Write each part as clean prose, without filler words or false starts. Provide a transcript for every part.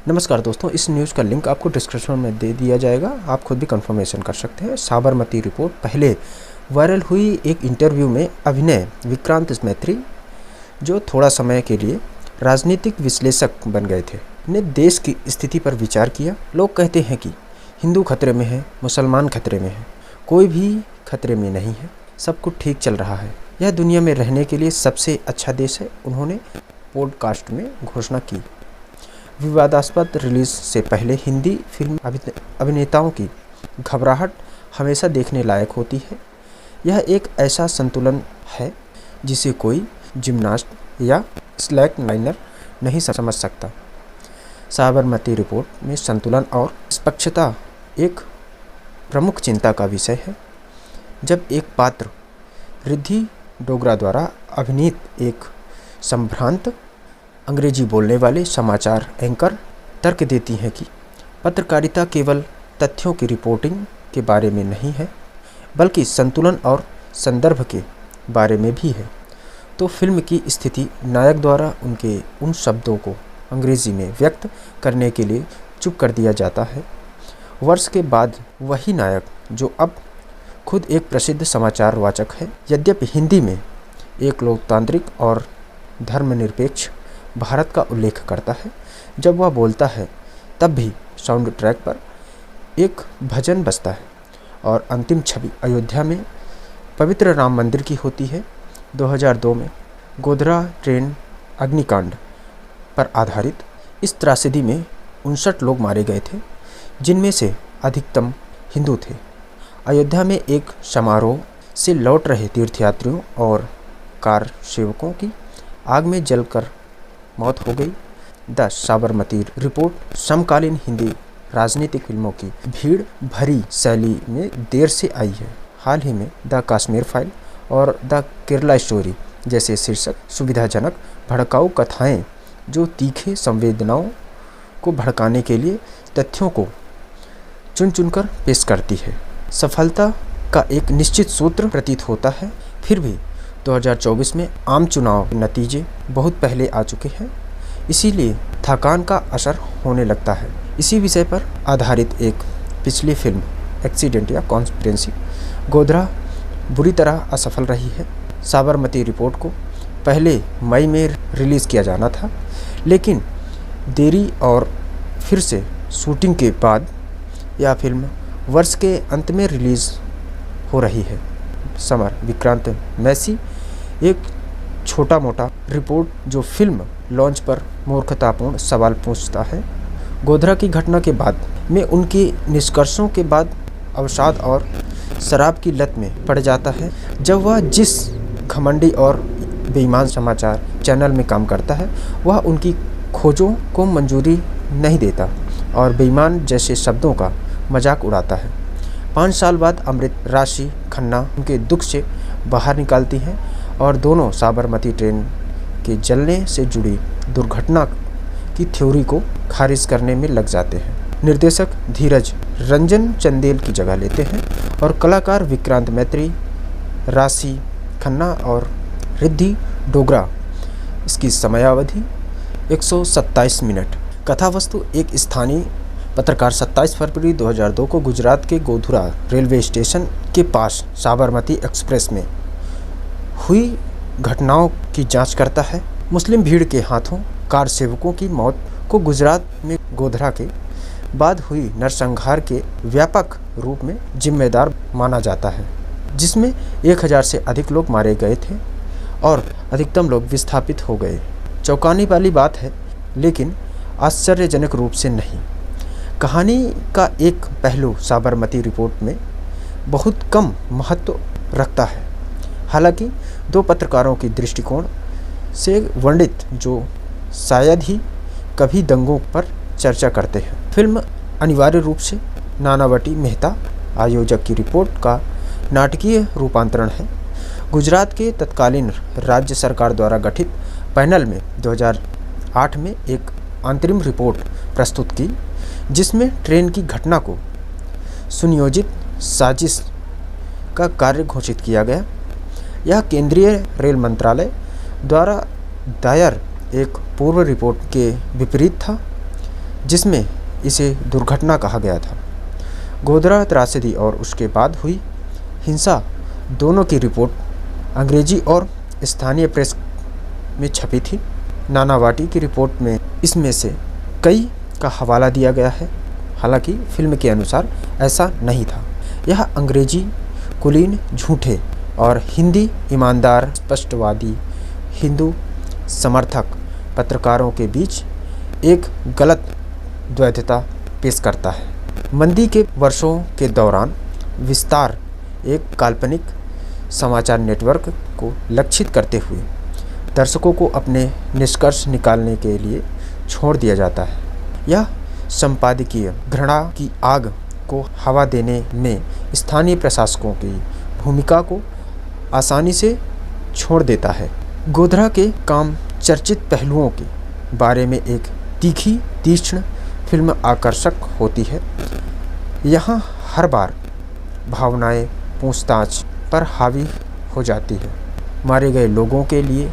नमस्कार दोस्तों, इस न्यूज़ का लिंक आपको डिस्क्रिप्शन में दे दिया जाएगा। आप खुद भी कंफर्मेशन कर सकते हैं। साबरमती रिपोर्ट पहले वायरल हुई एक इंटरव्यू में अभिनय विक्रांत मैत्री, जो थोड़ा समय के लिए राजनीतिक विश्लेषक बन गए थे, ने देश की स्थिति पर विचार किया। लोग कहते हैं कि हिंदू खतरे में है, मुसलमान खतरे में है, कोई भी खतरे में नहीं है, सब कुछ ठीक चल रहा है, यह दुनिया में रहने के लिए सबसे अच्छा देश है, उन्होंने पॉडकास्ट में घोषणा की। विवादास्पद रिलीज से पहले हिंदी फिल्म अभिनेताओं की घबराहट हमेशा देखने लायक होती है। यह एक ऐसा संतुलन है जिसे कोई जिम्नास्ट या स्लैक लाइनर नहीं समझ सकता। साबरमती रिपोर्ट में संतुलन और निष्पक्षता एक प्रमुख चिंता का विषय है। जब एक पात्र रिद्धि डोगरा द्वारा अभिनीत एक संभ्रांत अंग्रेजी बोलने वाले समाचार एंकर तर्क देती हैं कि पत्रकारिता केवल तथ्यों की रिपोर्टिंग के बारे में नहीं है, बल्कि संतुलन और संदर्भ के बारे में भी है, तो फिल्म की स्थिति नायक द्वारा उनके उन शब्दों को अंग्रेजी में व्यक्त करने के लिए चुप कर दिया जाता है। वर्ष के बाद वही नायक, जो अब खुद एक प्रसिद्ध समाचार वाचक है, यद्यपि हिंदी में एक लोकतांत्रिक और धर्मनिरपेक्ष भारत का उल्लेख करता है, जब वह बोलता है तब भी साउंड ट्रैक पर एक भजन बजता है और अंतिम छवि अयोध्या में पवित्र राम मंदिर की होती है। 2002 में गोधरा ट्रेन अग्निकांड पर आधारित इस त्रासदी में 59 लोग मारे गए थे, जिनमें से अधिकतम हिंदू थे। अयोध्या में एक समारोह से लौट रहे तीर्थयात्रियों और कार सेवकों की आग में जलकर मौत हो गई। द साबरमती रिपोर्ट समकालीन हिंदी राजनीतिक फिल्मों की भीड़ भरी शैली में देर से आई है। हाल ही में द कश्मीर फाइल और द केरला स्टोरी जैसे शीर्षक सुविधाजनक भड़काऊ कथाएं, जो तीखे संवेदनाओं को भड़काने के लिए तथ्यों को चुन चुनकर पेश करती है, सफलता का एक निश्चित सूत्र प्रतीत होता है। फिर भी 2024 में आम चुनाव नतीजे बहुत पहले आ चुके हैं, इसीलिए थकान का असर होने लगता है। इसी विषय पर आधारित एक पिछली फिल्म एक्सीडेंट या कॉन्स्पिरेसी गोधरा बुरी तरह असफल रही है। साबरमती रिपोर्ट को पहले मई में रिलीज़ किया जाना था, लेकिन देरी और फिर से शूटिंग के बाद यह फिल्म वर्ष के अंत में रिलीज़ हो रही है। समर विक्रांत मैसी एक छोटा मोटा रिपोर्ट जो फिल्म लॉन्च पर मूर्खतापूर्ण सवाल पूछता है। गोधरा की घटना के बाद में उनके निष्कर्षों के बाद अवसाद और शराब की लत में पड़ जाता है। जब वह जिस घमंडी और बेईमान समाचार चैनल में काम करता है, वह उनकी खोजों को मंजूरी नहीं देता और बेईमान जैसे शब्दों का मजाक उड़ाता है। 5 साल बाद अमृत राशि खन्ना उनके दुख से बाहर निकालती हैं और दोनों साबरमती ट्रेन के जलने से जुड़ी दुर्घटना की थ्योरी को खारिज करने में लग जाते हैं। निर्देशक धीरज रंजन चंदेल की जगह लेते हैं और कलाकार विक्रांत मैत्री, राशि खन्ना और रिद्धि डोगरा। इसकी समयावधि 127 मिनट। कथावस्तु एक स्थानीय पत्रकार 27 फरवरी 2002 को गुजरात के गोधरा रेलवे स्टेशन के पास साबरमती एक्सप्रेस में हुई घटनाओं की जांच करता है। मुस्लिम भीड़ के हाथों कार सेवकों की मौत को गुजरात में गोधरा के बाद हुई नरसंहार के व्यापक रूप में जिम्मेदार माना जाता है, जिसमें 1000 से अधिक लोग मारे गए थे और अधिकतम लोग विस्थापित हो गए। चौंकाने वाली बात है, लेकिन आश्चर्यजनक रूप से नहीं। कहानी का एक पहलू साबरमती रिपोर्ट में बहुत कम महत्व रखता है, हालांकि 2 पत्रकारों की दृष्टिकोण से वर्णित जो शायद ही कभी दंगों पर चर्चा करते हैं। फिल्म अनिवार्य रूप से नानावटी मेहता आयोजक की रिपोर्ट का नाटकीय रूपांतरण है। गुजरात के तत्कालीन राज्य सरकार द्वारा गठित पैनल में 2008 में एक अंतरिम रिपोर्ट प्रस्तुत की, जिसमें ट्रेन की घटना को सुनियोजित साजिश का कार्य घोषित किया गया। यह केंद्रीय रेल मंत्रालय द्वारा दायर एक पूर्व रिपोर्ट के विपरीत था, जिसमें इसे दुर्घटना कहा गया था। गोधरा त्रासदी और उसके बाद हुई हिंसा दोनों की रिपोर्ट अंग्रेजी और स्थानीय प्रेस में छपी थी। नानावटी की रिपोर्ट में इसमें से कई का हवाला दिया गया है, हालांकि फिल्म के अनुसार ऐसा नहीं था। यह अंग्रेजी कुलीन झूठे और हिंदी ईमानदार स्पष्टवादी हिंदू समर्थक पत्रकारों के बीच एक गलत द्वैतता पेश करता है। मंदी के वर्षों के दौरान विस्तार एक काल्पनिक समाचार नेटवर्क को लक्षित करते हुए दर्शकों को अपने निष्कर्ष निकालने के लिए छोड़ दिया जाता है। यह संपादकीय घृणा की आग को हवा देने में स्थानीय प्रशासकों की भूमिका को आसानी से छोड़ देता है। गोधरा के काम चर्चित पहलुओं के बारे में एक तीखी तीक्ष्ण फिल्म आकर्षक होती है। यहाँ हर बार भावनाएं पूछताछ पर हावी हो जाती है। मारे गए लोगों के लिए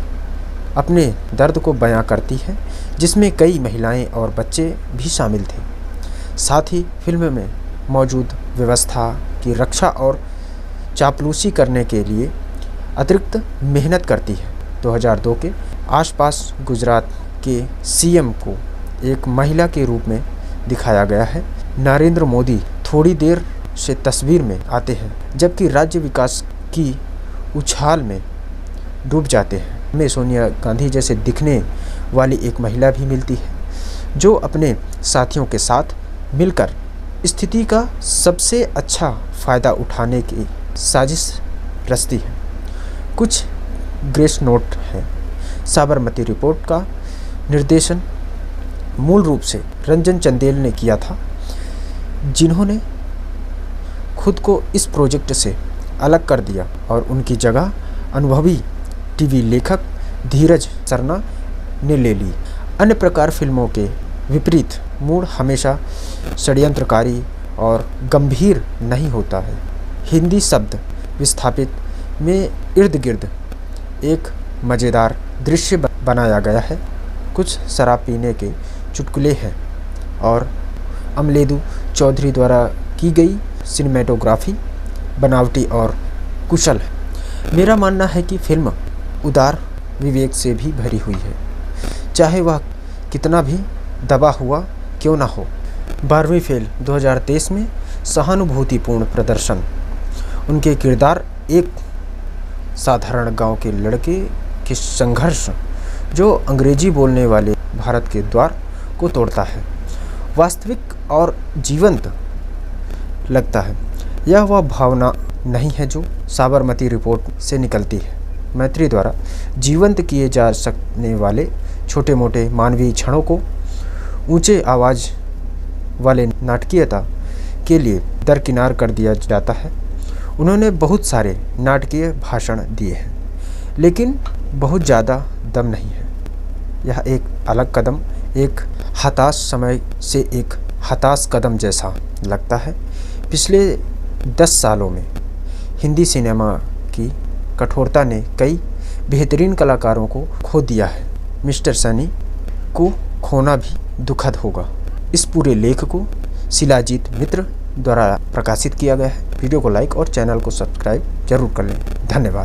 अपने दर्द को बयां करती है, जिसमें कई महिलाएं और बच्चे भी शामिल थे। साथ ही फिल्म में मौजूद व्यवस्था की रक्षा और चापलूसी करने के लिए अतिरिक्त मेहनत करती है। 2002 के आसपास गुजरात के सीएम को एक महिला के रूप में दिखाया गया है। नरेंद्र मोदी थोड़ी देर से तस्वीर में आते हैं, जबकि राज्य विकास की उछाल में डूब जाते हैं। में सोनिया गांधी जैसे दिखने वाली एक महिला भी मिलती है, जो अपने साथियों के साथ मिलकर स्थिति का सबसे अच्छा फ़ायदा उठाने की साजिश रचती है। कुछ ग्रेस नोट हैं। साबरमती रिपोर्ट का निर्देशन मूल रूप से रंजन चंदेल ने किया था, जिन्होंने खुद को इस प्रोजेक्ट से अलग कर दिया और उनकी जगह अनुभवी टीवी लेखक धीरज सरना ने ले ली। अन्य प्रकार फिल्मों के विपरीत मूड हमेशा षड्यंत्रकारी और गंभीर नहीं होता है। हिंदी शब्द विस्थापित में इर्द गिर्द एक मज़ेदार दृश्य बनाया गया है। कुछ शराब पीने के चुटकुले हैं और अमलेदु चौधरी द्वारा की गई सिनेमेटोग्राफी बनावटी और कुशल है। मेरा मानना है कि फिल्म उदार विवेक से भी भरी हुई है, चाहे वह कितना भी दबा हुआ क्यों ना हो। 12वीं फेल 2023 में सहानुभूतिपूर्ण प्रदर्शन। उनके किरदार एक साधारण गांव के लड़के के संघर्ष जो अंग्रेजी बोलने वाले भारत के द्वार को तोड़ता है, वास्तविक और जीवंत लगता है। यह वह भावना नहीं है जो साबरमती रिपोर्ट से निकलती है। मैत्री द्वारा जीवंत किए जा सकने वाले छोटे मोटे मानवीय क्षणों को ऊंचे आवाज़ वाले नाटकीयता के लिए दरकिनार कर दिया जाता है। उन्होंने बहुत सारे नाटकीय भाषण दिए हैं, लेकिन बहुत ज़्यादा दम नहीं है। यह एक अलग कदम, एक हताश समय से एक हताश कदम जैसा लगता है। पिछले 10 सालों में हिंदी सिनेमा की कठोरता ने कई बेहतरीन कलाकारों को खो दिया है। मिस्टर सनी को खोना भी दुखद होगा। इस पूरे लेख को शिलाजीत मित्र द्वारा प्रकाशित किया गया है। वीडियो को लाइक और चैनल को सब्सक्राइब जरूर कर लें। धन्यवाद।